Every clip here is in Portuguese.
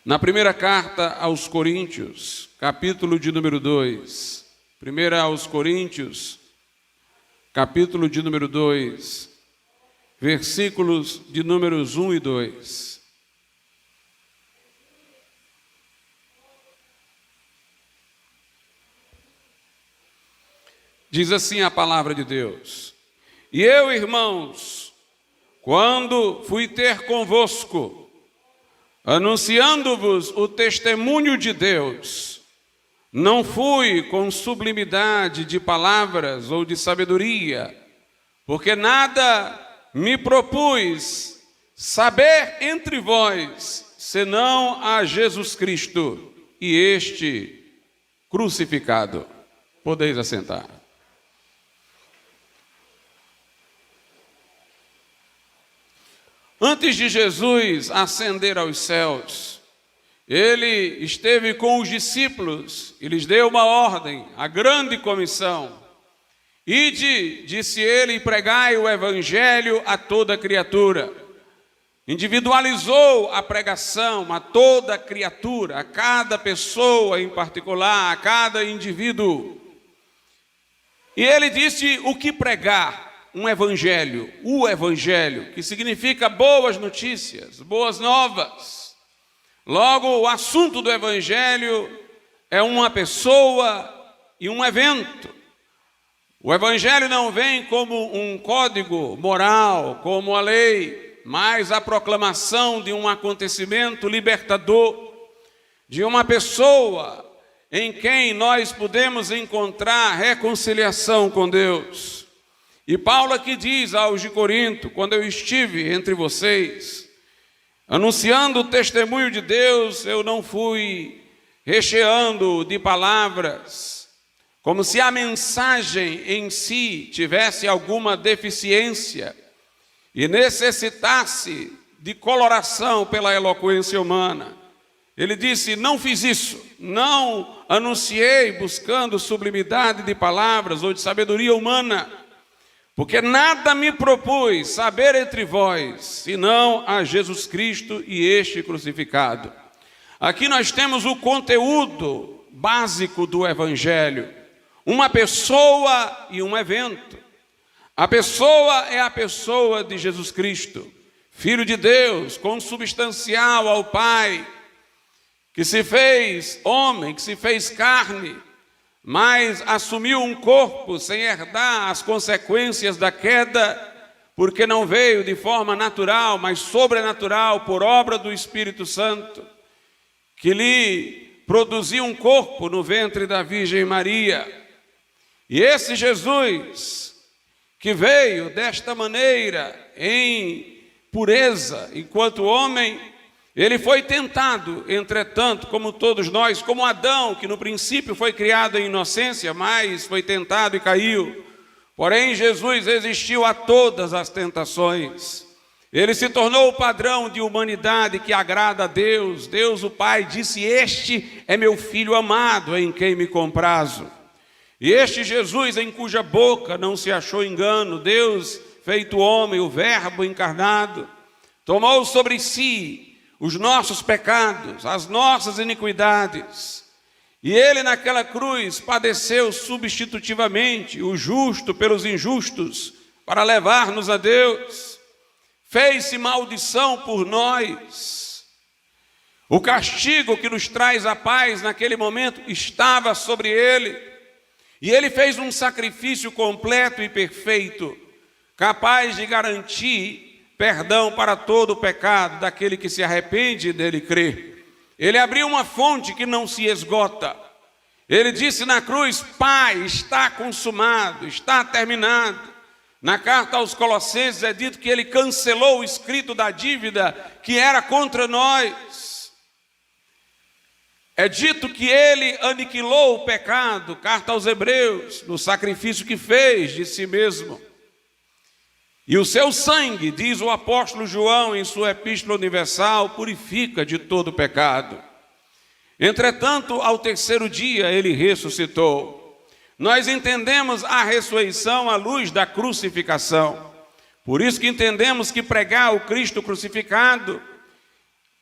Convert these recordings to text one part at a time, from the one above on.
Na primeira carta aos Coríntios, capítulo de número 2. Primeira aos Coríntios, capítulo de número 2, versículos de números 1 e 2. Diz assim a palavra de Deus: E eu, irmãos, quando fui ter convosco, anunciando-vos o testemunho de Deus, não fui com sublimidade de palavras ou de sabedoria, porque nada me propus saber entre vós, senão a Jesus Cristo e este crucificado. Podeis assentar. Antes de Jesus ascender aos céus, ele esteve com os discípulos e lhes deu uma ordem, a grande comissão. Ide, disse ele, e pregai o evangelho a toda criatura. Individualizou a pregação a toda criatura, a cada pessoa em particular, a cada indivíduo. E ele disse o que pregar. Um evangelho, o evangelho, que significa boas notícias, boas novas. Logo, o assunto do evangelho é uma pessoa e um evento. O evangelho não vem como um código moral, como a lei, mas a proclamação de um acontecimento libertador, de uma pessoa em quem nós podemos encontrar reconciliação com Deus. E Paulo aqui diz aos de Corinto, quando eu estive entre vocês, anunciando o testemunho de Deus, eu não fui recheando de palavras, como se a mensagem em si tivesse alguma deficiência e necessitasse de coloração pela eloquência humana. Ele disse, não fiz isso, não anunciei buscando sublimidade de palavras ou de sabedoria humana, porque nada me propus saber entre vós, senão a Jesus Cristo e este crucificado. Aqui nós temos o conteúdo básico do Evangelho, uma pessoa e um evento. A pessoa é a pessoa de Jesus Cristo, Filho de Deus, consubstancial ao Pai, que se fez homem, que se fez carne, mas assumiu um corpo sem herdar as consequências da queda, porque não veio de forma natural, mas sobrenatural, por obra do Espírito Santo, que lhe produziu um corpo no ventre da Virgem Maria. E esse Jesus, que veio desta maneira, em pureza, enquanto homem, ele foi tentado, entretanto, como todos nós, como Adão, que no princípio foi criado em inocência, mas foi tentado e caiu. Porém, Jesus resistiu a todas as tentações. Ele se tornou o padrão de humanidade que agrada a Deus. Deus, o Pai, disse, este é meu Filho amado, em quem me comprazo. E este Jesus, em cuja boca não se achou engano, Deus feito homem, o Verbo encarnado, tomou sobre si os nossos pecados, as nossas iniquidades. E ele naquela cruz padeceu substitutivamente, o justo pelos injustos, para levar-nos a Deus. Fez-se maldição por nós. O castigo que nos traz a paz naquele momento estava sobre ele. E ele fez um sacrifício completo e perfeito, capaz de garantir perdão para todo o pecado daquele que se arrepende e dele crê. Ele abriu uma fonte que não se esgota. Ele disse na cruz, Pai, está consumado, está terminado. Na carta aos Colossenses é dito que ele cancelou o escrito da dívida que era contra nós. É dito que ele aniquilou o pecado, carta aos Hebreus, no sacrifício que fez de si mesmo. E o seu sangue, diz o apóstolo João em sua epístola universal, purifica de todo pecado. Entretanto, ao terceiro dia ele ressuscitou. Nós entendemos a ressurreição à luz da crucificação. Por isso que entendemos que pregar o Cristo crucificado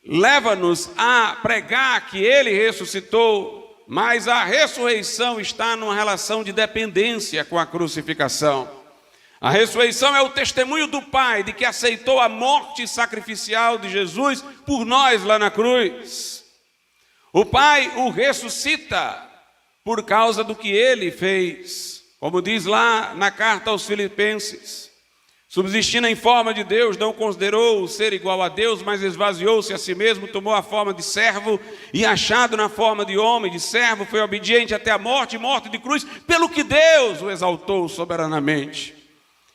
leva-nos a pregar que ele ressuscitou, mas a ressurreição está numa relação de dependência com a crucificação. A ressurreição é o testemunho do Pai de que aceitou a morte sacrificial de Jesus por nós lá na cruz. O Pai o ressuscita por causa do que ele fez. Como diz lá na carta aos Filipenses, subsistindo em forma de Deus, não considerou o ser igual a Deus, mas esvaziou-se a si mesmo, tomou a forma de servo e achado na forma de homem, de servo, foi obediente até a morte, morte de cruz, pelo que Deus o exaltou soberanamente.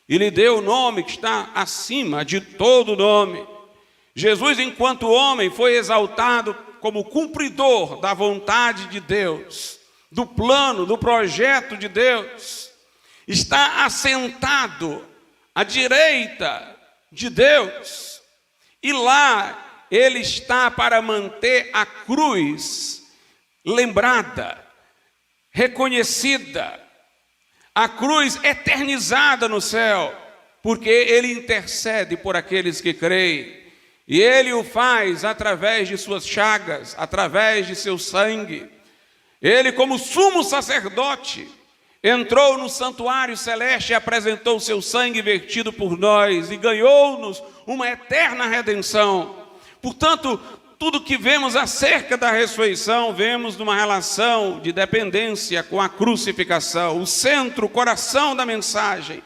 E lhe deu o nome que está acima de todo nome. Jesus, enquanto homem, foi exaltado como cumpridor da vontade de Deus, do plano, do projeto de Deus. Está assentado à direita de Deus. E lá ele está para manter a cruz lembrada, reconhecida, a cruz eternizada no céu, porque ele intercede por aqueles que creem, e ele o faz através de suas chagas, através de seu sangue. Ele, como sumo sacerdote, entrou no santuário celeste e apresentou o seu sangue vertido por nós, e ganhou-nos uma eterna redenção. Portanto, tudo que vemos acerca da ressurreição, vemos numa relação de dependência com a crucificação. O centro, o coração da mensagem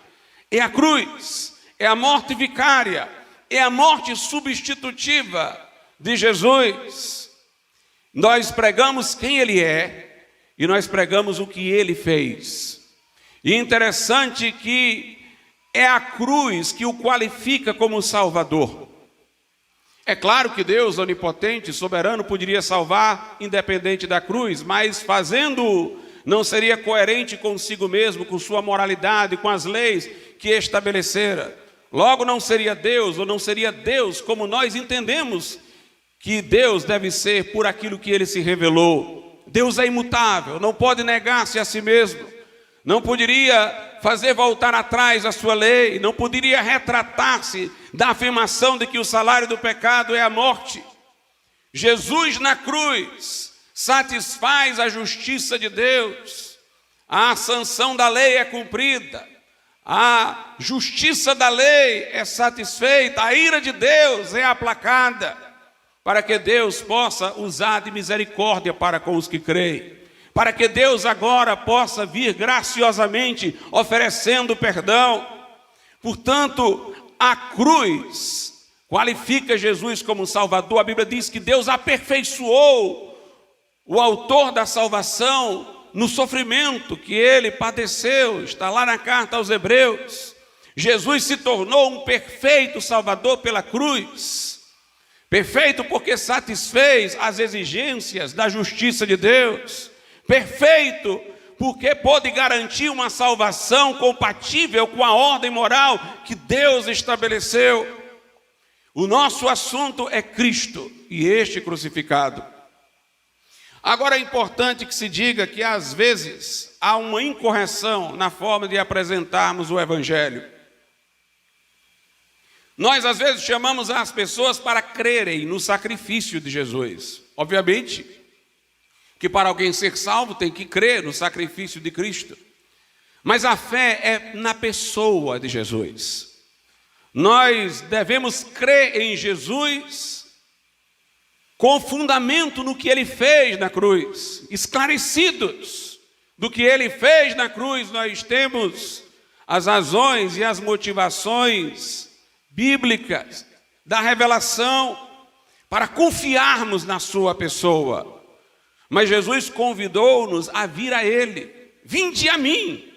é a cruz, é a morte vicária, é a morte substitutiva de Jesus. Nós pregamos quem ele é e nós pregamos o que ele fez. E interessante que é a cruz que o qualifica como Salvador. É claro que Deus, onipotente, soberano, poderia salvar independente da cruz, mas fazendo não seria coerente consigo mesmo, com sua moralidade, com as leis que estabelecera. Logo não seria Deus, ou não seria Deus como nós entendemos que Deus deve ser por aquilo que ele se revelou. Deus é imutável, não pode negar-se a si mesmo, não poderia fazer voltar atrás a sua lei, não poderia retratar-se da afirmação de que o salário do pecado é a morte. Jesus na cruz satisfaz a justiça de Deus, a sanção da lei é cumprida, a justiça da lei é satisfeita, a ira de Deus é aplacada, para que Deus possa usar de misericórdia para com os que creem, para que Deus agora possa vir graciosamente oferecendo perdão. Portanto, a cruz qualifica Jesus como Salvador. A Bíblia diz que Deus aperfeiçoou o autor da salvação no sofrimento que ele padeceu. Está lá na carta aos Hebreus. Jesus se tornou um perfeito Salvador pela cruz. Perfeito porque satisfez as exigências da justiça de Deus. Perfeito porque pôde garantir uma salvação compatível com a ordem moral que Deus estabeleceu. O nosso assunto é Cristo e este crucificado. Agora é importante que se diga que às vezes há uma incorreção na forma de apresentarmos o Evangelho. Nós às vezes chamamos as pessoas para crerem no sacrifício de Jesus. Obviamente que para alguém ser salvo tem que crer no sacrifício de Cristo. Mas a fé é na pessoa de Jesus. Nós devemos crer em Jesus com fundamento no que ele fez na cruz. Esclarecidos do que ele fez na cruz, nós temos as razões e as motivações bíblicas da revelação para confiarmos na sua pessoa. Mas Jesus convidou-nos a vir a ele. Vinde a mim.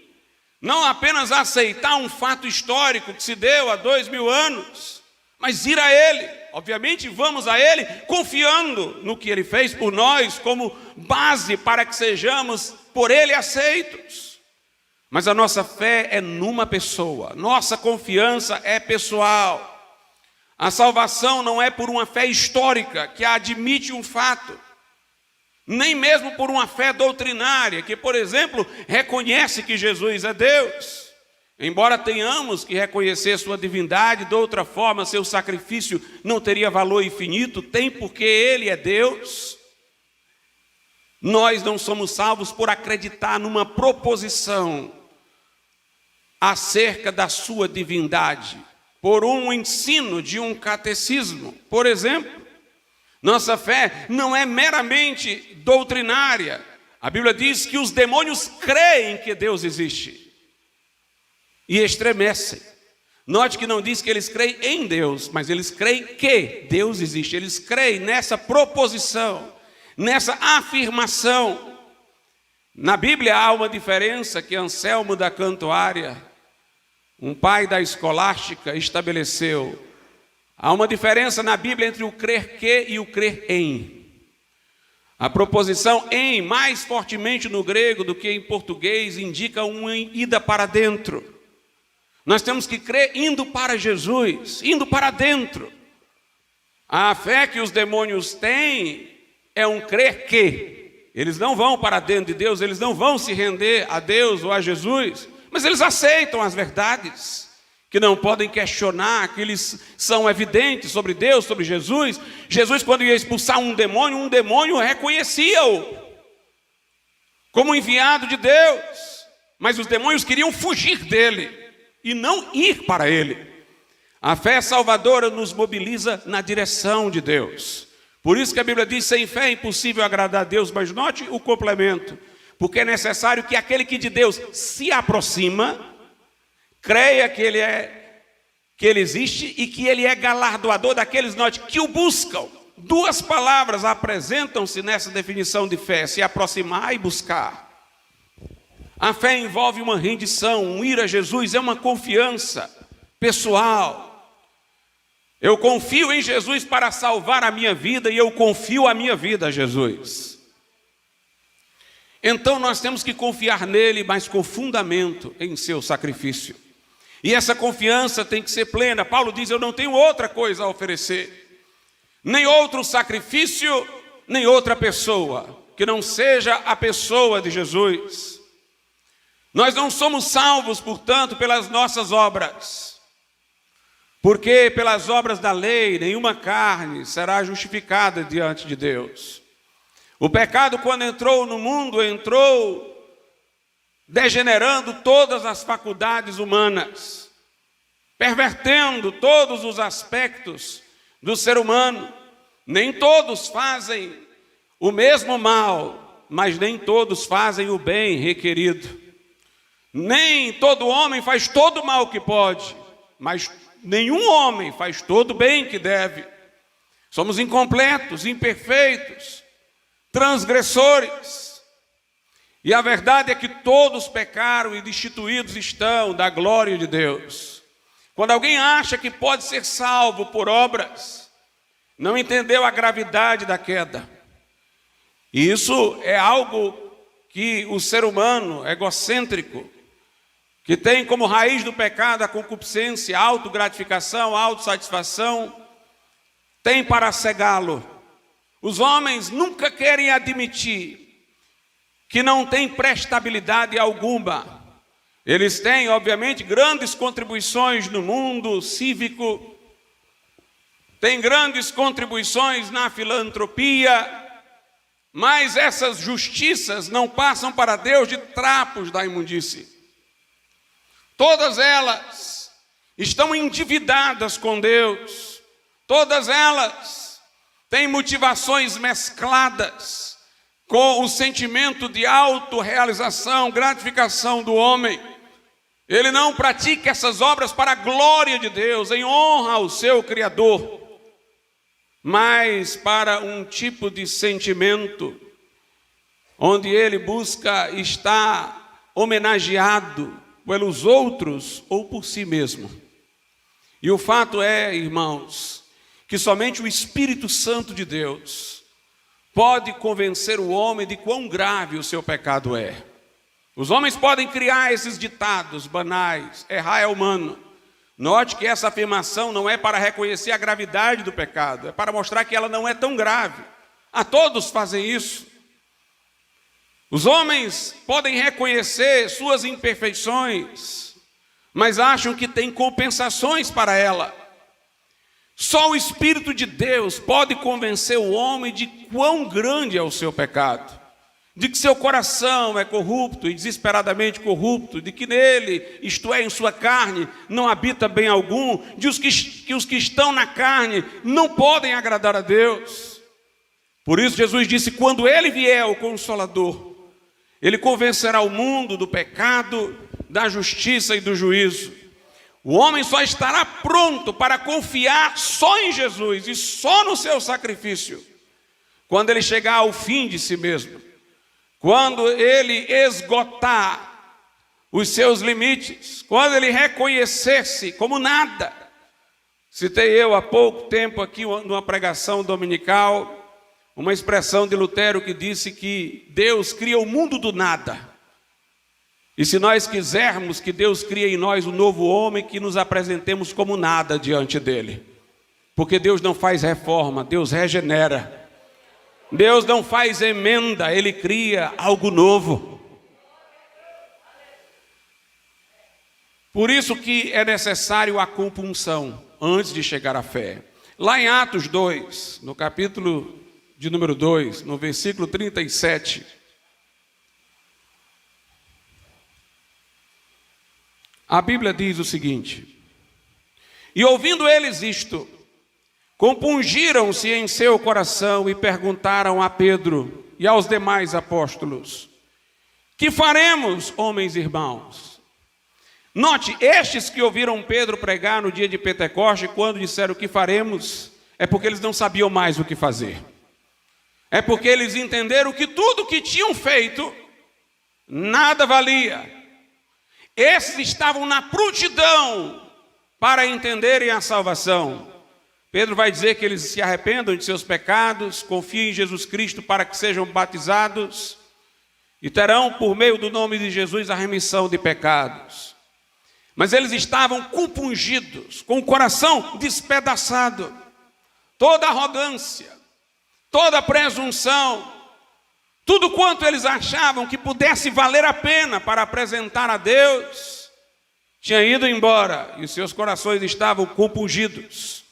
Não apenas aceitar um fato histórico que se deu há 2000 anos, mas ir a ele. Obviamente vamos a ele confiando no que ele fez por nós como base para que sejamos por ele aceitos. Mas a nossa fé é numa pessoa. Nossa confiança é pessoal. A salvação não é por uma fé histórica que admite um fato. Nem mesmo por uma fé doutrinária, que, por exemplo, reconhece que Jesus é Deus. Embora tenhamos que reconhecer sua divindade, de outra forma seu sacrifício não teria valor infinito, tem porque ele é Deus. Nós não somos salvos por acreditar numa proposição acerca da sua divindade, por um ensino de um catecismo. Por exemplo, nossa fé não é meramente doutrinária. A Bíblia diz que os demônios creem que Deus existe e estremecem. Note que não diz que eles creem em Deus, mas eles creem que Deus existe. Eles creem nessa proposição, nessa afirmação. Na Bíblia há uma diferença que Anselmo da Cantuária, um pai da escolástica, estabeleceu. Há uma diferença na Bíblia entre o crer que e o crer em. A proposição em, mais fortemente no grego do que em português, indica uma ida para dentro. Nós temos que crer indo para Jesus, indo para dentro. A fé que os demônios têm é um crer que. Eles não vão para dentro de Deus, eles não vão se render a Deus ou a Jesus, mas eles aceitam as verdades, que não podem questionar, que eles são evidentes sobre Deus, sobre Jesus. Jesus, quando ia expulsar um demônio reconhecia-o como enviado de Deus, mas os demônios queriam fugir dele e não ir para ele. A fé salvadora nos mobiliza na direção de Deus. Por isso que a Bíblia diz, sem fé é impossível agradar a Deus, mas note o complemento, porque é necessário que aquele que de Deus se aproxima, creia que ele existe e que ele é galardoador daqueles, note, que o buscam. Duas palavras apresentam-se nessa definição de fé, se aproximar e buscar. A fé envolve uma rendição, um ir a Jesus, é uma confiança pessoal. Eu confio em Jesus para salvar a minha vida e eu confio a minha vida a Jesus. Então nós temos que confiar nele, mas com fundamento em seu sacrifício. E essa confiança tem que ser plena. Paulo diz, eu não tenho outra coisa a oferecer, nem outro sacrifício, nem outra pessoa, que não seja a pessoa de Jesus. Nós não somos salvos, portanto, pelas nossas obras, porque pelas obras da lei, nenhuma carne será justificada diante de Deus. O pecado, quando entrou no mundo, entrou degenerando todas as faculdades humanas, pervertendo todos os aspectos do ser humano. Nem todos fazem o mesmo mal, mas nem todos fazem o bem requerido. Nem todo homem faz todo o mal que pode, mas nenhum homem faz todo o bem que deve. Somos incompletos, imperfeitos, transgressores. E a verdade é que todos pecaram e destituídos estão da glória de Deus. Quando alguém acha que pode ser salvo por obras, não entendeu a gravidade da queda. E isso é algo que o ser humano egocêntrico, que tem como raiz do pecado a concupiscência, a autogratificação, a autossatisfação, tem para cegá-lo. Os homens nunca querem admitir que não tem prestabilidade alguma. Eles têm, obviamente, grandes contribuições no mundo cívico, têm grandes contribuições na filantropia, mas essas justiças não passam para Deus de trapos da imundície. Todas elas estão endividadas com Deus, todas elas têm motivações mescladas com o sentimento de autorrealização, gratificação do homem. Ele não pratica essas obras para a glória de Deus, em honra ao seu Criador, mas para um tipo de sentimento onde ele busca estar homenageado pelos outros ou por si mesmo. E o fato é, irmãos, que somente o Espírito Santo de Deus pode convencer o homem de quão grave o seu pecado é. Os homens podem criar esses ditados banais, errar é humano. Note que essa afirmação não é para reconhecer a gravidade do pecado, é para mostrar que ela não é tão grave. A todos fazem isso. Os homens podem reconhecer suas imperfeições, mas acham que tem compensações para ela. Só o Espírito de Deus pode convencer o homem de quão grande é o seu pecado, de que seu coração é corrupto e desesperadamente corrupto, de que nele, isto é, em sua carne, não habita bem algum, de que os que estão na carne não podem agradar a Deus. Por isso Jesus disse: quando ele vier, o Consolador, ele convencerá o mundo do pecado, da justiça e do juízo. O homem só estará pronto para confiar só em Jesus e só no seu sacrifício quando ele chegar ao fim de si mesmo, quando ele esgotar os seus limites, quando ele reconhecer-se como nada. Citei eu há pouco tempo aqui numa pregação dominical uma expressão de Lutero que disse que Deus cria o mundo do nada. E se nós quisermos que Deus crie em nós um novo homem, que nos apresentemos como nada diante dele. Porque Deus não faz reforma, Deus regenera. Deus não faz emenda, ele cria algo novo. Por isso que é necessário a compunção antes de chegar à fé. Lá em Atos 2, no capítulo de número 2, no versículo 37, a Bíblia diz o seguinte: e ouvindo eles isto, compungiram-se em seu coração e perguntaram a Pedro e aos demais apóstolos: que faremos, homens irmãos? Note, estes que ouviram Pedro pregar no dia de Pentecoste, quando disseram o que faremos, é porque eles não sabiam mais o que fazer. É porque eles entenderam que tudo o que tinham feito nada valia. Esses estavam na prontidão para entenderem a salvação. Pedro vai dizer que eles se arrependam de seus pecados, confiem em Jesus Cristo para que sejam batizados e terão por meio do nome de Jesus a remissão de pecados. Mas eles estavam compungidos, com o coração despedaçado. Toda arrogância, toda presunção, tudo quanto eles achavam que pudesse valer a pena para apresentar a Deus, tinha ido embora e os seus corações estavam compungidos.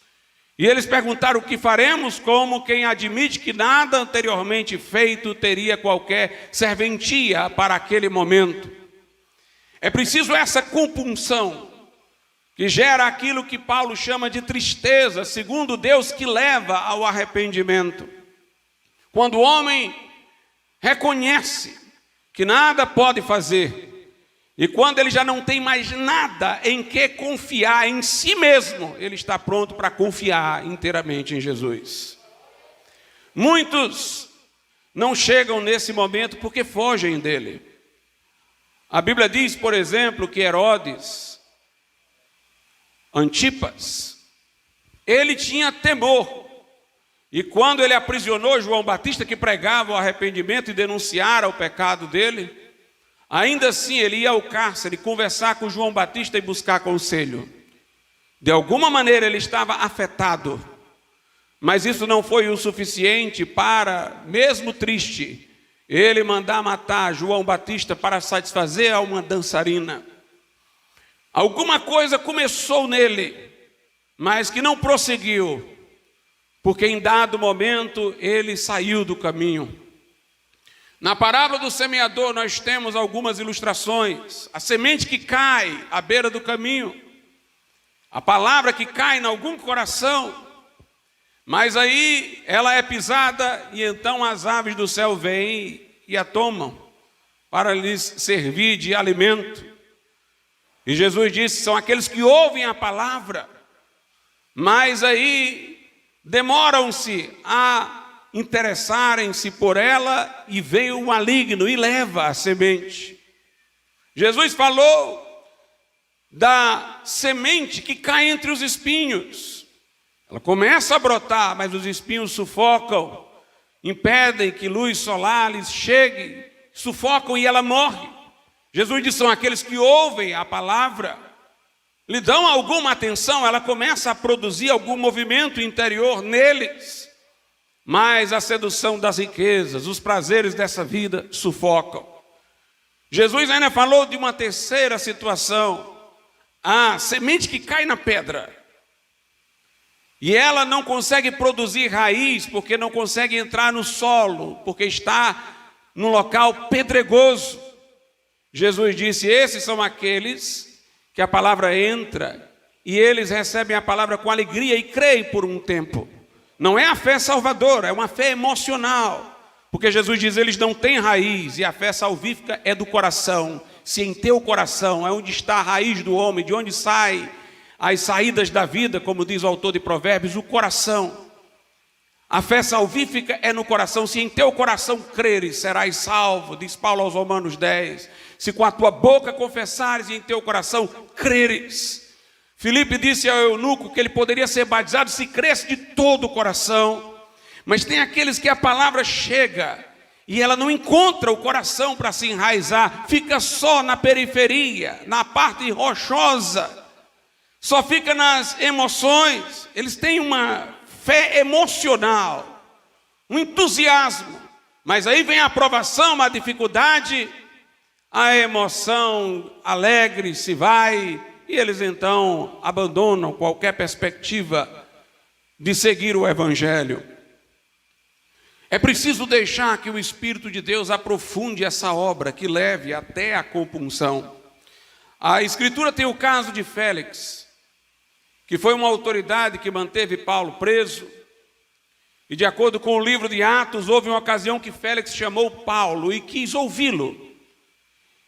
E eles perguntaram: o que faremos? Como quem admite que nada anteriormente feito teria qualquer serventia para aquele momento. É preciso essa compunção, que gera aquilo que Paulo chama de tristeza, segundo Deus, que leva ao arrependimento. Quando o homem reconhece que nada pode fazer, e quando ele já não tem mais nada em que confiar em si mesmo, ele está pronto para confiar inteiramente em Jesus. Muitos não chegam nesse momento porque fogem dele. A Bíblia diz, por exemplo, que Herodes Antipas, ele tinha temor. E quando ele aprisionou João Batista, que pregava o arrependimento e denunciara o pecado dele, ainda assim ele ia ao cárcere conversar com João Batista e buscar conselho. De alguma maneira ele estava afetado, mas isso não foi o suficiente para, mesmo triste, ele mandar matar João Batista para satisfazer a uma dançarina. Alguma coisa começou nele, mas que não prosseguiu, porque em dado momento ele saiu do caminho. Na parábola do semeador nós temos algumas ilustrações. A semente que cai à beira do caminho, a palavra que cai em algum coração, mas aí ela é pisada e então as aves do céu vêm e a tomam para lhes servir de alimento. E Jesus disse: são aqueles que ouvem a palavra, mas aí demoram-se a interessarem-se por ela e vem o maligno e leva a semente. Jesus falou da semente que cai entre os espinhos. Ela começa a brotar, mas os espinhos sufocam, impedem que luz solar lhes chegue, sufocam e ela morre. Jesus disse: são aqueles que ouvem a palavra, lhe dão alguma atenção, ela começa a produzir algum movimento interior neles, mas a sedução das riquezas, os prazeres dessa vida sufocam. Jesus ainda falou de uma terceira situação, a semente que cai na pedra, e ela não consegue produzir raiz, porque não consegue entrar no solo, porque está num local pedregoso. Jesus disse: esses são aqueles que a palavra entra, e eles recebem a palavra com alegria e creem por um tempo. Não é a fé salvadora, é uma fé emocional. Porque Jesus diz: eles não têm raiz, e a fé salvífica é do coração. Se em teu coração é onde está a raiz do homem, de onde sai as saídas da vida, como diz o autor de Provérbios, o coração. A fé salvífica é no coração. Se em teu coração creres, serás salvo, diz Paulo aos Romanos 10. Se com a tua boca confessares e em teu coração creres. Filipe disse ao eunuco que ele poderia ser batizado se cresce de todo o coração. Mas tem aqueles que a palavra chega e ela não encontra o coração para se enraizar, fica só na periferia, na parte rochosa, só fica nas emoções. Eles têm uma fé emocional, um entusiasmo, mas aí vem a aprovação, a dificuldade, a emoção alegre se vai, e eles então abandonam qualquer perspectiva de seguir o Evangelho. É preciso deixar que o Espírito de Deus aprofunde essa obra, que leve até a compunção. A Escritura tem o caso de Félix, que foi uma autoridade que manteve Paulo preso, e de acordo com o livro de Atos, houve uma ocasião que Félix chamou Paulo e quis ouvi-lo.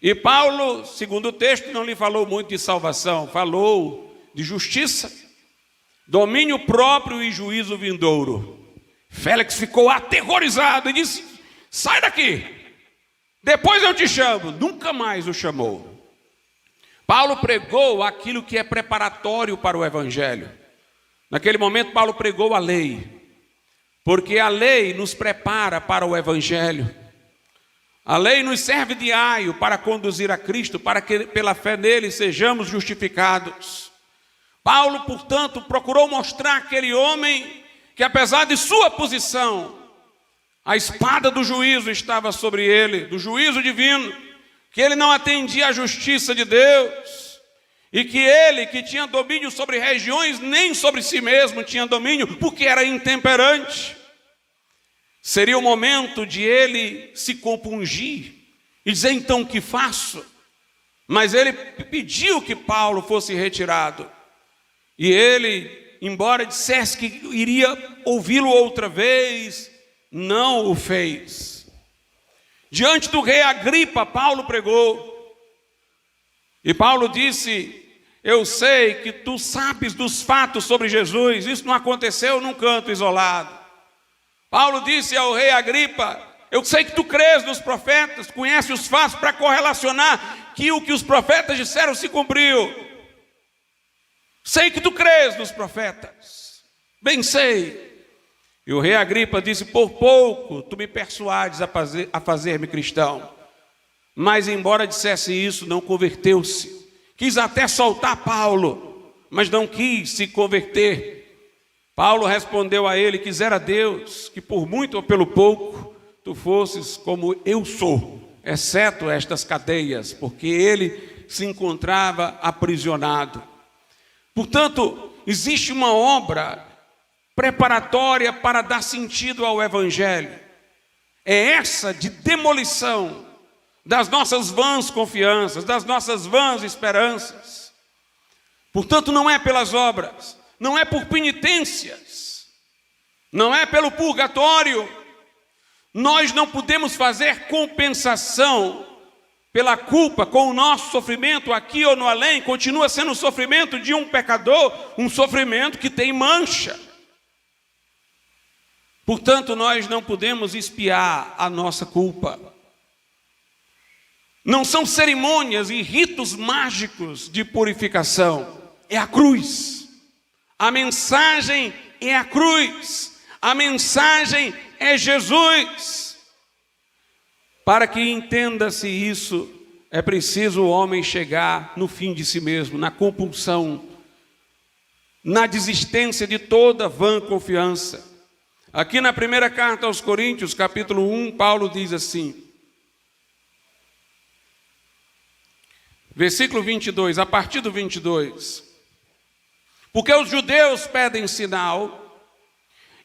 E Paulo, segundo o texto, não lhe falou muito de salvação, falou de justiça, domínio próprio e juízo vindouro. Félix ficou aterrorizado e disse: sai daqui, depois eu te chamo. Nunca mais o chamou. Paulo pregou aquilo que é preparatório para o Evangelho. Naquele momento Paulo pregou a lei, porque a lei nos prepara para o Evangelho. A lei nos serve de aio para conduzir a Cristo, para que pela fé nele sejamos justificados. Paulo, portanto, procurou mostrar àquele homem que, apesar de sua posição, a espada do juízo estava sobre ele, do juízo divino, que ele não atendia à justiça de Deus, e que ele, que tinha domínio sobre regiões, nem sobre si mesmo tinha domínio, porque era intemperante. Seria o momento de ele se compungir e dizer: então o que faço? Mas ele pediu que Paulo fosse retirado, e ele, embora dissesse que iria ouvi-lo outra vez, não o fez. Diante do rei Agripa, Paulo pregou. E Paulo disse: eu sei que tu sabes dos fatos sobre Jesus. Isso não aconteceu num canto isolado. Paulo disse ao rei Agripa: eu sei que tu crês nos profetas, conhece os fatos para correlacionar que o que os profetas disseram se cumpriu. Sei que tu crês nos profetas, bem sei. E o rei Agripa disse: por pouco tu me persuades a fazer-me cristão. Mas embora dissesse isso, não converteu-se. Quis até soltar Paulo, mas não quis se converter. Paulo respondeu a ele: quisera Deus que por muito ou pelo pouco tu fosses como eu sou, exceto estas cadeias, porque ele se encontrava aprisionado. Portanto, existe uma obra preparatória para dar sentido ao Evangelho. É essa de demolição das nossas vãs confianças, das nossas vãs esperanças. Portanto, não é pelas obras, não é por penitências, não é pelo purgatório. Nós não podemos fazer compensação pela culpa com o nosso sofrimento aqui ou no além. Continua sendo o sofrimento de um pecador, um sofrimento que tem mancha. Portanto, nós não podemos expiar a nossa culpa. Não são cerimônias e ritos mágicos de purificação, é a cruz. A mensagem é a cruz, a mensagem é Jesus. Para que entenda-se isso, é preciso o homem chegar no fim de si mesmo, na compulsão, na desistência de toda vã confiança. Aqui na primeira carta aos Coríntios, capítulo 1, Paulo diz assim: versículo 22, a partir do 22. Porque os judeus pedem sinal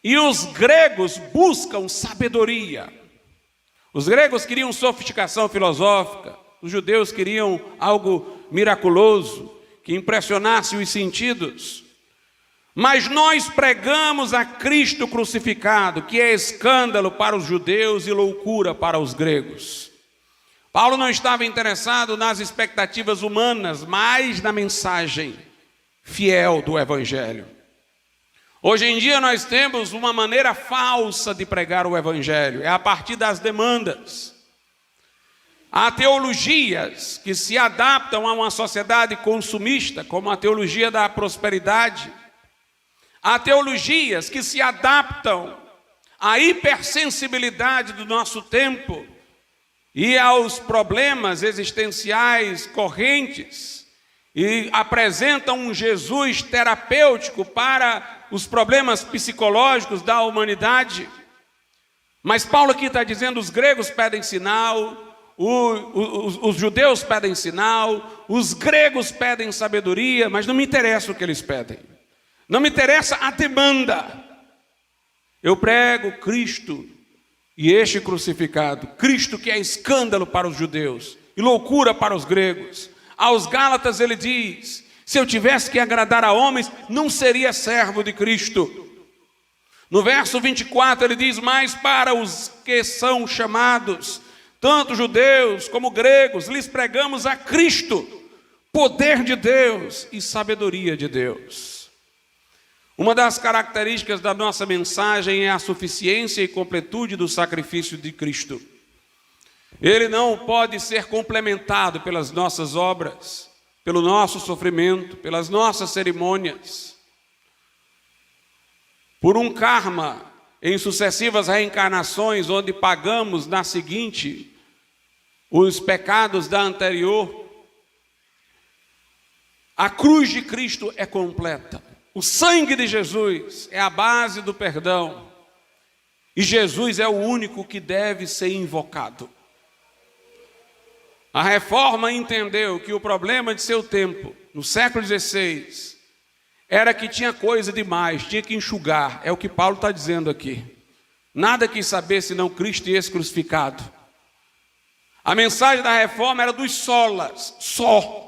e os gregos buscam sabedoria. Os gregos queriam sofisticação filosófica, os judeus queriam algo miraculoso, que impressionasse os sentidos. Mas nós pregamos a Cristo crucificado, que é escândalo para os judeus e loucura para os gregos. Paulo não estava interessado nas expectativas humanas, mas na mensagem fiel do Evangelho. Hoje em dia nós temos uma maneira falsa de pregar o Evangelho, é a partir das demandas. Há teologias que se adaptam a uma sociedade consumista, como a teologia da prosperidade. Há teologias que se adaptam à hipersensibilidade do nosso tempo e aos problemas existenciais correntes e apresentam um Jesus terapêutico para os problemas psicológicos da humanidade. Mas Paulo aqui está dizendo, os gregos pedem sinal, os judeus pedem sinal, os gregos pedem sabedoria, mas não me interessa o que eles pedem. Não me interessa a demanda. Eu prego Cristo e este crucificado. Cristo que é escândalo para os judeus e loucura para os gregos. Aos Gálatas ele diz, se eu tivesse que agradar a homens, não seria servo de Cristo. No verso 24 ele diz, mas para os que são chamados, tanto judeus como gregos, lhes pregamos a Cristo, poder de Deus e sabedoria de Deus. Uma das características da nossa mensagem é a suficiência e completude do sacrifício de Cristo. Ele não pode ser complementado pelas nossas obras, pelo nosso sofrimento, pelas nossas cerimônias, por um karma em sucessivas reencarnações, onde pagamos na seguinte os pecados da anterior. A cruz de Cristo é completa. O sangue de Jesus é a base do perdão. E Jesus é o único que deve ser invocado. A Reforma entendeu que o problema de seu tempo, no século XVI, era que tinha coisa demais, tinha que enxugar. É o que Paulo está dizendo aqui. Nada quis saber senão Cristo e esse crucificado. A mensagem da Reforma era dos solas, só.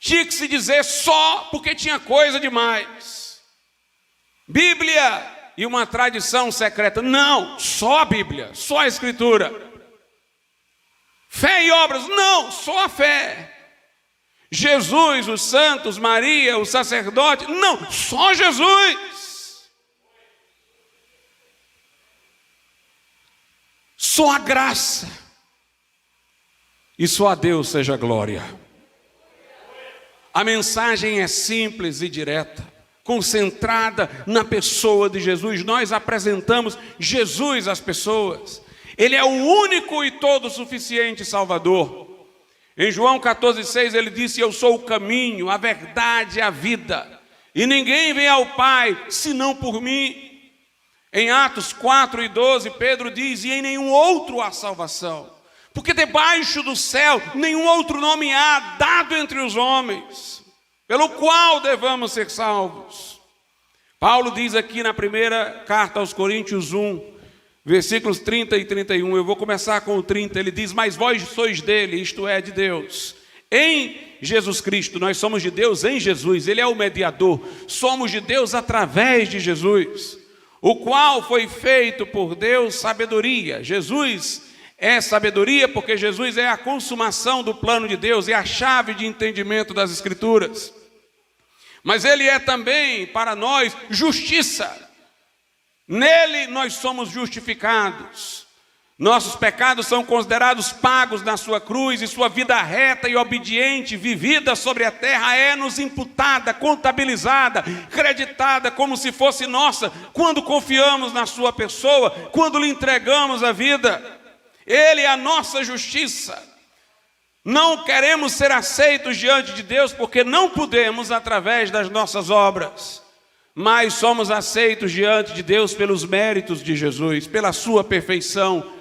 Tinha que se dizer só porque tinha coisa demais. Bíblia e uma tradição secreta. Não, só a Bíblia, só a Escritura. Fé e obras, não, só a fé. Jesus, os santos, Maria, o sacerdote, não, só Jesus. Só a graça. E só a Deus seja glória. A mensagem é simples e direta, concentrada na pessoa de Jesus. Nós apresentamos Jesus às pessoas. Ele é o único e todo suficiente Salvador. Em João 14,6 ele disse, eu sou o caminho, a verdade e a vida. E ninguém vem ao Pai, senão por mim. Em Atos 4:12, Pedro diz, e em nenhum outro há salvação. Porque debaixo do céu, nenhum outro nome há dado entre os homens, pelo qual devamos ser salvos. Paulo diz aqui na primeira carta aos Coríntios 1, versículos 30 e 31, eu vou começar com o 30, ele diz, mas vós sois dele, isto é, de Deus, em Jesus Cristo, nós somos de Deus em Jesus, ele é o mediador, somos de Deus através de Jesus, o qual foi feito por Deus sabedoria. Jesus é sabedoria porque Jesus é a consumação do plano de Deus, é a chave de entendimento das Escrituras. Mas ele é também para nós justiça. Nele nós somos justificados. Nossos pecados são considerados pagos na sua cruz e sua vida reta e obediente, vivida sobre a terra, é-nos imputada, contabilizada, creditada como se fosse nossa, quando confiamos na sua pessoa, quando lhe entregamos a vida. Ele é a nossa justiça. Não queremos ser aceitos diante de Deus porque não podemos através das nossas obras, mas somos aceitos diante de Deus pelos méritos de Jesus, pela sua perfeição.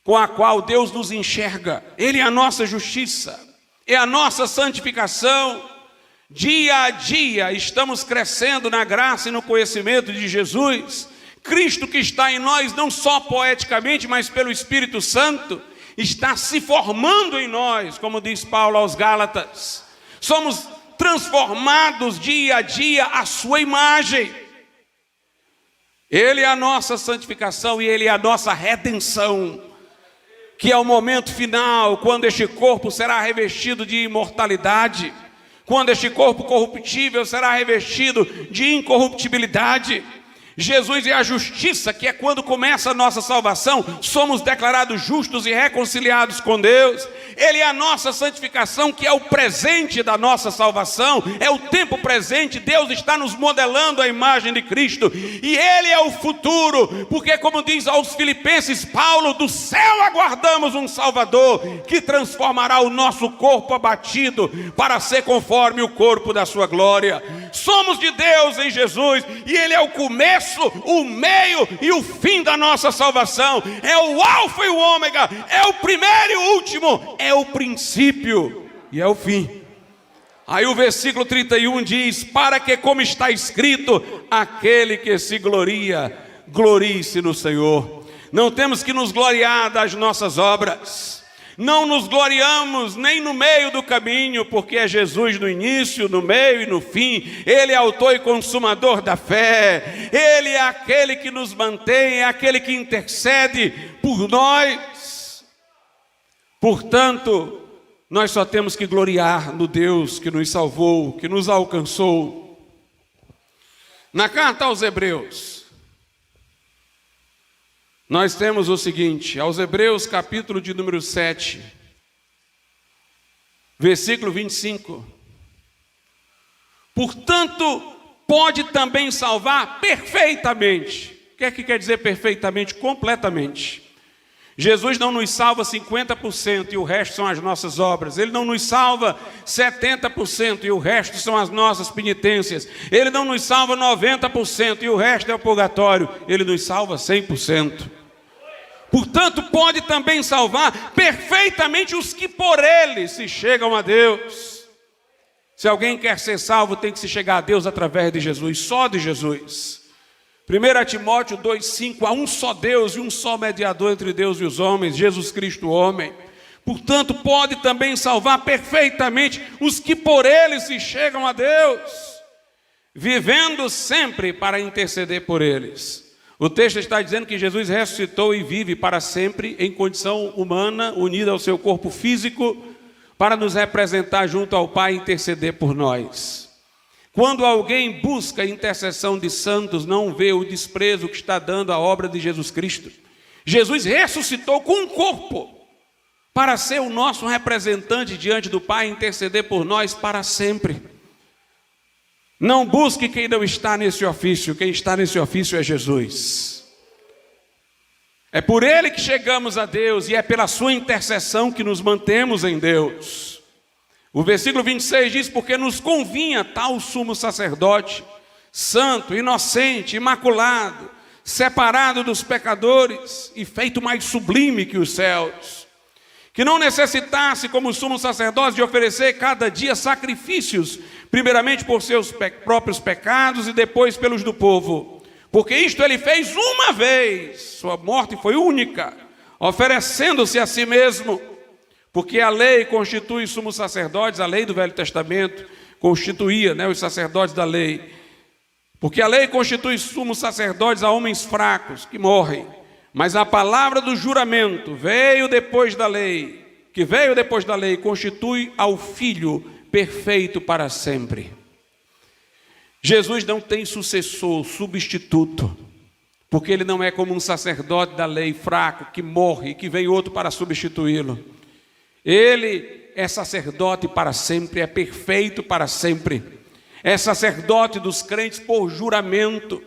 com a qual Deus nos enxerga. Ele é a nossa justiça, é a nossa santificação. Dia a dia estamos crescendo na graça e no conhecimento de Jesus. Cristo que está em nós, não só poeticamente, mas pelo Espírito Santo, está se formando em nós, como diz Paulo aos Gálatas. Somos transformados dia a dia à sua imagem. Ele é a nossa santificação e Ele é a nossa redenção, que é o momento final, quando este corpo será revestido de imortalidade, quando este corpo corruptível será revestido de incorruptibilidade. Jesus é a justiça, que é quando começa a nossa salvação, somos declarados justos e reconciliados com Deus. Ele é a nossa santificação, que é o presente da nossa salvação, é o tempo presente. Deus está nos modelando a imagem de Cristo, e Ele é o futuro, porque como diz aos Filipenses Paulo, do céu aguardamos um Salvador, que transformará o nosso corpo abatido, para ser conforme o corpo da sua glória. Somos de Deus em Jesus, e Ele é o começo, o meio e o fim da nossa salvação. É o alfa e o ômega, é o primeiro e o último, é o princípio e é o fim. Aí o versículo 31 diz: para que, como está escrito, aquele que se gloria, glorie-se no Senhor. Não temos que nos gloriar das nossas obras, não nos gloriamos nem no meio do caminho, porque é Jesus no início, no meio e no fim. Ele é autor e consumador da fé, Ele é aquele que nos mantém, é aquele que intercede por nós. Portanto, nós só temos que gloriar no Deus que nos salvou, que nos alcançou. Na carta aos Hebreus, nós temos o seguinte, aos Hebreus, capítulo de número 7, versículo 25. Portanto, pode também salvar perfeitamente. O que é que quer dizer perfeitamente? Completamente. Jesus não nos salva 50% e o resto são as nossas obras. Ele não nos salva 70% e o resto são as nossas penitências. Ele não nos salva 90% e o resto é o purgatório. Ele nos salva 100%. Portanto, pode também salvar perfeitamente os que por Ele se chegam a Deus. Se alguém quer ser salvo, tem que se chegar a Deus através de Jesus, só de Jesus. 1 Timóteo 2,5, há um só Deus e um só mediador entre Deus e os homens, Jesus Cristo, o homem. Portanto, pode também salvar perfeitamente os que por Ele se chegam a Deus, vivendo sempre para interceder por eles. O texto está dizendo que Jesus ressuscitou e vive para sempre em condição humana, unida ao seu corpo físico, para nos representar junto ao Pai e interceder por nós. Quando alguém busca a intercessão de santos, não vê o desprezo que está dando à obra de Jesus Cristo. Jesus ressuscitou com um corpo para ser o nosso representante diante do Pai e interceder por nós para sempre. Não busque quem não está nesse ofício, quem está nesse ofício é Jesus. É por Ele que chegamos a Deus e é pela sua intercessão que nos mantemos em Deus. O versículo 26 diz: porque nos convinha tal sumo sacerdote, santo, inocente, imaculado, separado dos pecadores e feito mais sublime que os céus, que não necessitasse, como sumo sacerdote, de oferecer cada dia sacrifícios, primeiramente por seus próprios pecados e depois pelos do povo, porque isto Ele fez uma vez, sua morte foi única, oferecendo-se a si mesmo. Porque a lei constitui sumos sacerdotes, a lei do Velho Testamento constituía, os sacerdotes da lei. Porque a lei constitui sumos sacerdotes a homens fracos, que morrem. Mas a palavra do juramento que veio depois da lei, constitui ao Filho perfeito para sempre. Jesus não tem sucessor, substituto. Porque Ele não é como um sacerdote da lei fraco, que morre e que vem outro para substituí-lo. Ele é sacerdote para sempre, é perfeito para sempre. É sacerdote dos crentes por juramento.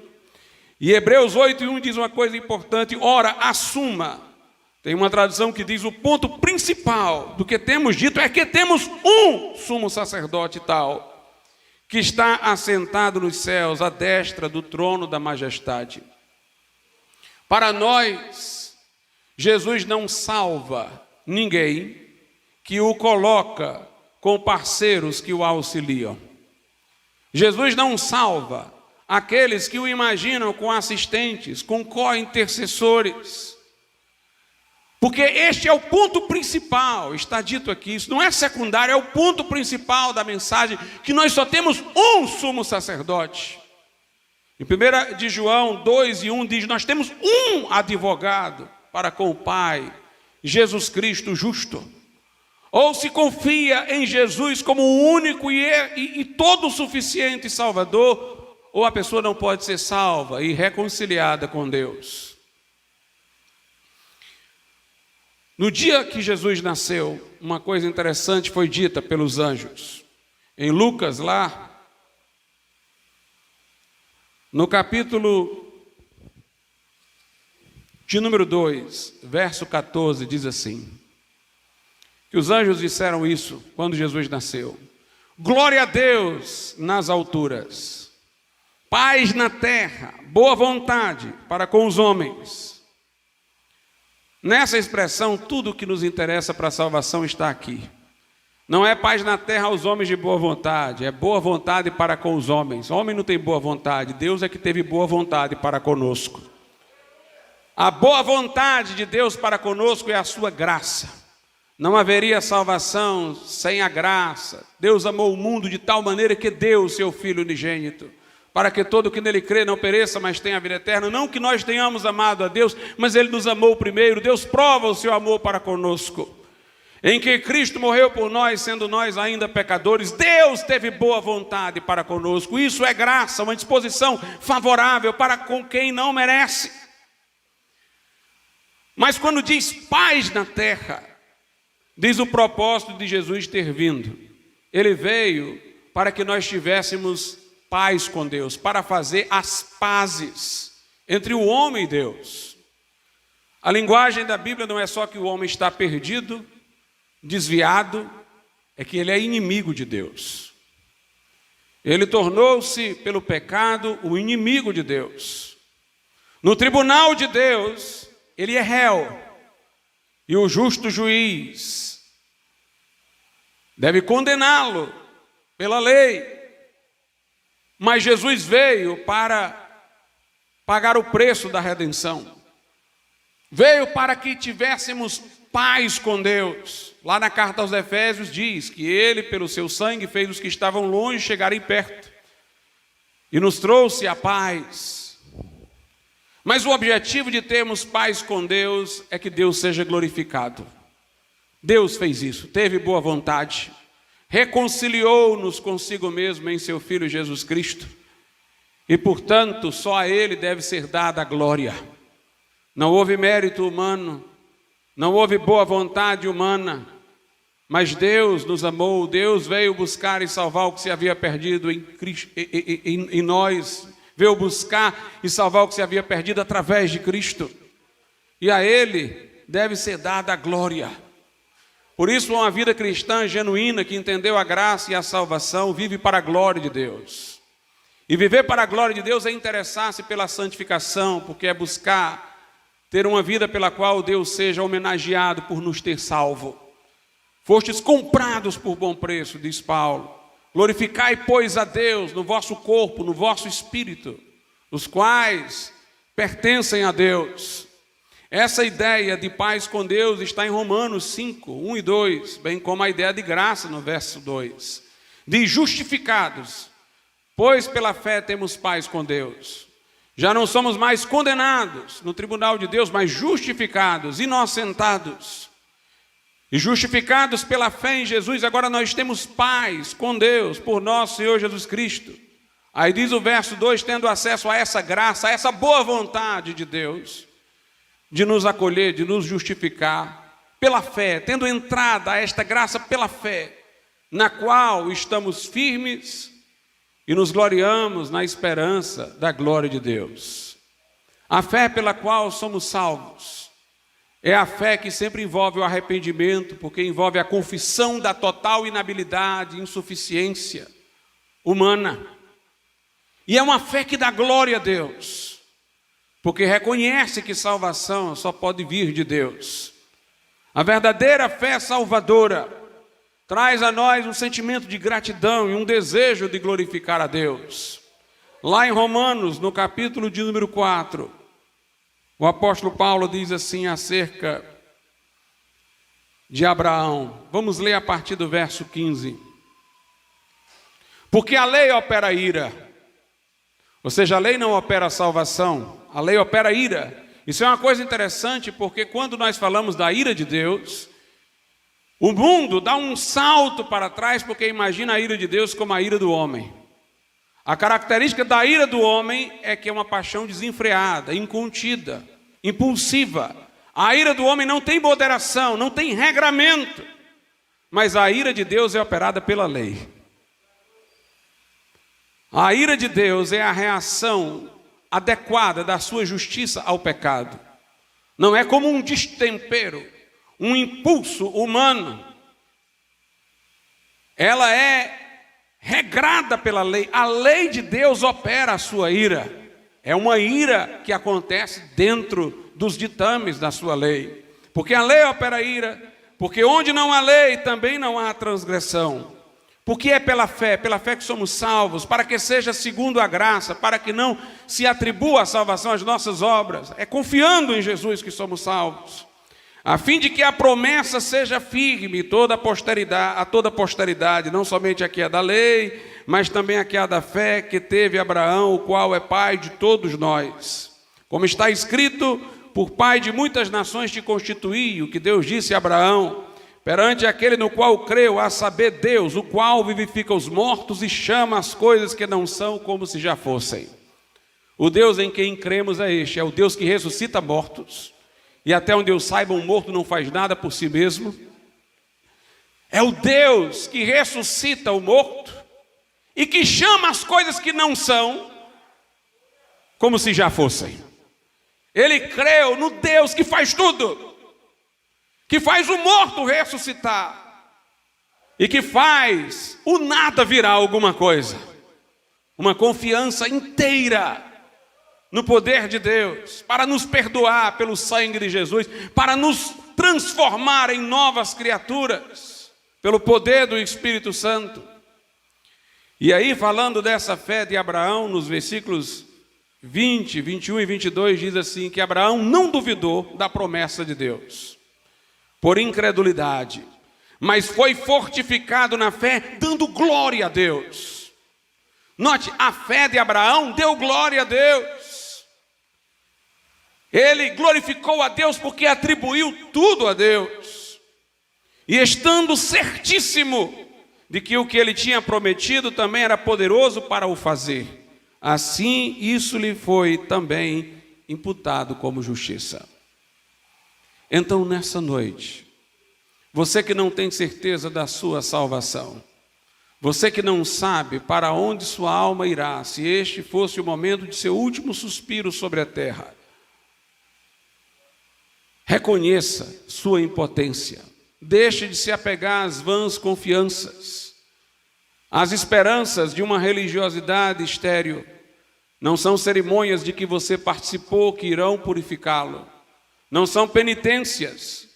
E Hebreus 8:1 diz uma coisa importante: ora, assuma. Tem uma tradução que diz: o ponto principal do que temos dito é que temos um sumo sacerdote tal, que está assentado nos céus, à destra do trono da majestade. Para nós, Jesus não salva ninguém que o coloca com parceiros que o auxiliam. Jesus não salva aqueles que o imaginam com assistentes, com co-intercessores. Porque este é o ponto principal, está dito aqui, isso não é secundário, é o ponto principal da mensagem, que nós só temos um sumo sacerdote. Em 1 de João 2:1 diz, nós temos um advogado para com o Pai, Jesus Cristo justo. Ou se confia em Jesus como o único e todo suficiente Salvador, ou a pessoa não pode ser salva e reconciliada com Deus. No dia que Jesus nasceu, uma coisa interessante foi dita pelos anjos. Em Lucas, lá, no capítulo de número 2, verso 14, diz assim, que os anjos disseram isso quando Jesus nasceu. Glória a Deus nas alturas, paz na terra, boa vontade para com os homens. Nessa expressão, tudo o que nos interessa para a salvação está aqui. Não é paz na terra aos homens de boa vontade, é boa vontade para com os homens. O homem não tem boa vontade, Deus é que teve boa vontade para conosco. A boa vontade de Deus para conosco é a sua graça. Não haveria salvação sem a graça. Deus amou o mundo de tal maneira que deu o seu Filho unigênito, para que todo que nele crê não pereça, mas tenha a vida eterna. Não que nós tenhamos amado a Deus, mas Ele nos amou primeiro. Deus prova o seu amor para conosco, em que Cristo morreu por nós, sendo nós ainda pecadores. Deus teve boa vontade para conosco. Isso é graça, uma disposição favorável para com quem não merece. Mas quando diz paz na terra, diz o propósito de Jesus ter vindo. Ele veio para que nós tivéssemos paz com Deus, para fazer as pazes entre o homem e Deus. A linguagem da Bíblia não é só que o homem está perdido, desviado, é que ele é inimigo de Deus. Ele tornou-se, pelo pecado, o inimigo de Deus. No tribunal de Deus, ele é réu, e o justo juiz deve condená-lo pela lei. Mas Jesus veio para pagar o preço da redenção. Veio para que tivéssemos paz com Deus. Lá na carta aos Efésios diz que Ele, pelo seu sangue, fez os que estavam longe chegarem perto. E nos trouxe a paz. Mas o objetivo de termos paz com Deus é que Deus seja glorificado. Deus fez isso, teve boa vontade. Reconciliou-nos consigo mesmo em seu Filho Jesus Cristo, e portanto só a Ele deve ser dada a glória. Não houve mérito humano, não houve boa vontade humana, mas Deus nos amou, Deus veio buscar e salvar o que se havia perdido em nós, veio buscar e salvar o que se havia perdido através de Cristo, e a Ele deve ser dada a glória. Por isso, uma vida cristã genuína, que entendeu a graça e a salvação, vive para a glória de Deus. E viver para a glória de Deus é interessar-se pela santificação, porque é buscar ter uma vida pela qual Deus seja homenageado por nos ter salvo. Fostes comprados por bom preço, diz Paulo. Glorificai, pois, a Deus no vosso corpo, no vosso espírito, os quais pertencem a Deus. Essa ideia de paz com Deus está em Romanos 5, 1 e 2, bem como a ideia de graça no verso 2. Diz: justificados, pois pela fé temos paz com Deus. Já não somos mais condenados no tribunal de Deus, mas justificados, inocentados. E justificados pela fé em Jesus, agora nós temos paz com Deus, por nosso Senhor Jesus Cristo. Aí diz o verso 2, tendo acesso a essa graça, a essa boa vontade de Deus, de nos acolher, de nos justificar pela fé, tendo entrada a esta graça pela fé, na qual estamos firmes e nos gloriamos na esperança da glória de Deus. A fé pela qual somos salvos é a fé que sempre envolve o arrependimento, porque envolve a confissão da total inabilidade, insuficiência humana. E é uma fé que dá glória a Deus, porque reconhece que salvação só pode vir de Deus. A verdadeira fé salvadora traz a nós um sentimento de gratidão e um desejo de glorificar a Deus. Lá em Romanos, no capítulo de número 4, o apóstolo Paulo diz assim acerca de Abraão. Vamos ler a partir do verso 15. Porque a lei opera ira, ou seja, a lei não opera salvação, a lei opera ira. Isso é uma coisa interessante, porque quando nós falamos da ira de Deus, o mundo dá um salto para trás, porque imagina a ira de Deus como a ira do homem. A característica da ira do homem é que é uma paixão desenfreada, incontida, impulsiva. A ira do homem não tem moderação, não tem regramento, mas a ira de Deus é operada pela lei. A ira de Deus é a reação adequada da sua justiça ao pecado. Não é como um destempero, um impulso humano. Ela é regrada pela lei. A lei de Deus opera a sua ira. É uma ira que acontece dentro dos ditames da sua lei. Porque a lei opera a ira, porque onde não há lei também não há transgressão. Porque é pela fé que somos salvos, para que seja segundo a graça, para que não se atribua a salvação às nossas obras. É confiando em Jesus que somos salvos, a fim de que a promessa seja firme a toda posteridade, não somente a que é da lei, mas também a que é da fé que teve Abraão, o qual é pai de todos nós. Como está escrito, por pai de muitas nações te constituí, o que Deus disse a Abraão, perante aquele no qual creu, a saber Deus, o qual vivifica os mortos e chama as coisas que não são como se já fossem. O Deus em quem cremos é este, é o Deus que ressuscita mortos, e até onde eu saiba, um morto não faz nada por si mesmo. É o Deus que ressuscita o morto e que chama as coisas que não são como se já fossem. Ele creu no Deus que faz tudo, que faz o morto ressuscitar e que faz o nada virar alguma coisa. Uma confiança inteira no poder de Deus, para nos perdoar pelo sangue de Jesus, para nos transformar em novas criaturas, pelo poder do Espírito Santo. E aí, falando dessa fé de Abraão, nos versículos 20, 21 e 22, diz assim, que Abraão não duvidou da promessa de Deus, por incredulidade, mas foi fortificado na fé, dando glória a Deus. Note, a fé de Abraão deu glória a Deus. Ele glorificou a Deus porque atribuiu tudo a Deus. E estando certíssimo de que o que ele tinha prometido também era poderoso para o fazer, assim isso lhe foi também imputado como justiça. Então, nessa noite, você que não tem certeza da sua salvação, você que não sabe para onde sua alma irá, se este fosse o momento de seu último suspiro sobre a terra, reconheça sua impotência. Deixe de se apegar às vãs confianças, às esperanças de uma religiosidade estéril. Não são cerimônias de que você participou que irão purificá-lo. Não são penitências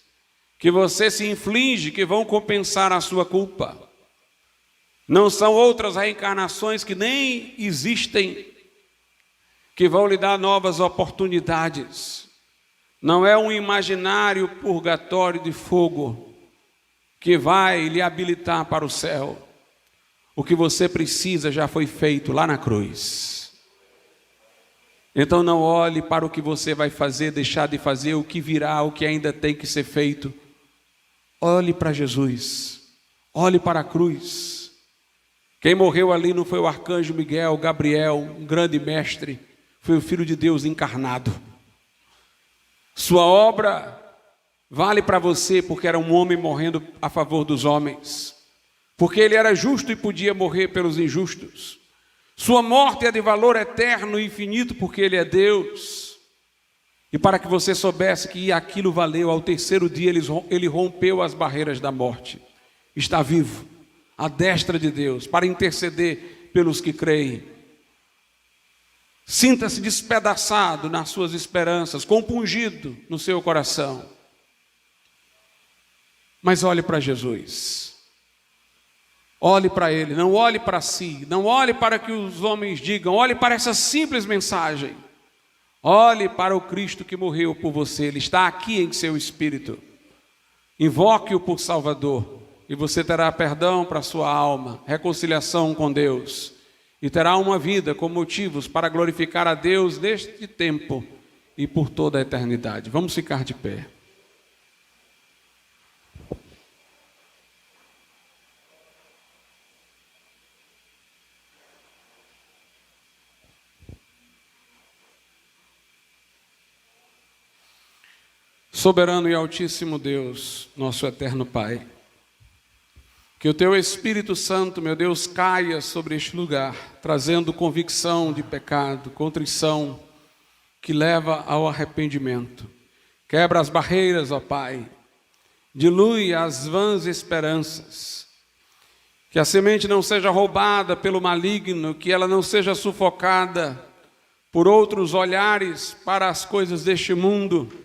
que você se inflige que vão compensar a sua culpa. Não são outras reencarnações que nem existem que vão lhe dar novas oportunidades. Não é um imaginário purgatório de fogo que vai lhe habilitar para o céu. O que você precisa já foi feito lá na cruz. Então não olhe para o que você vai fazer, deixar de fazer, o que virá, o que ainda tem que ser feito. Olhe para Jesus, olhe para a cruz. Quem morreu ali não foi o arcanjo Miguel, Gabriel, um grande mestre, foi o Filho de Deus encarnado. Sua obra vale para você porque era um homem morrendo a favor dos homens, porque ele era justo e podia morrer pelos injustos. Sua morte é de valor eterno e infinito porque ele é Deus. E para que você soubesse que aquilo valeu, ao terceiro dia ele rompeu as barreiras da morte. Está vivo, à destra de Deus, para interceder pelos que creem. Sinta-se despedaçado nas suas esperanças, compungido no seu coração. Mas olhe para Jesus. Olhe para Ele, não olhe para si, não olhe para que os homens digam, olhe para essa simples mensagem. Olhe para o Cristo que morreu por você, Ele está aqui em seu espírito. Invoque-o por Salvador e você terá perdão para a sua alma, reconciliação com Deus e terá uma vida com motivos para glorificar a Deus neste tempo e por toda a eternidade. Vamos ficar de pé. Soberano e altíssimo Deus, nosso eterno Pai, que o Teu Espírito Santo, meu Deus, caia sobre este lugar, trazendo convicção de pecado, contrição, que leva ao arrependimento. Quebra as barreiras, ó Pai, dilui as vãs esperanças, que a semente não seja roubada pelo maligno, que ela não seja sufocada por outros olhares para as coisas deste mundo,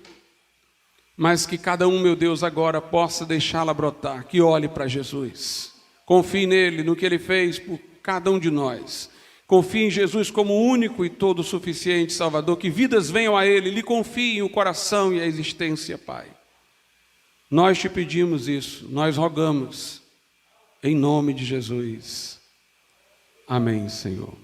mas que cada um, meu Deus, agora possa deixá-la brotar, que olhe para Jesus, confie nele, no que ele fez por cada um de nós, confie em Jesus como o único e todo suficiente Salvador, que vidas venham a ele, lhe confiem o coração e a existência, Pai. Nós te pedimos isso, nós rogamos, em nome de Jesus. Amém, Senhor.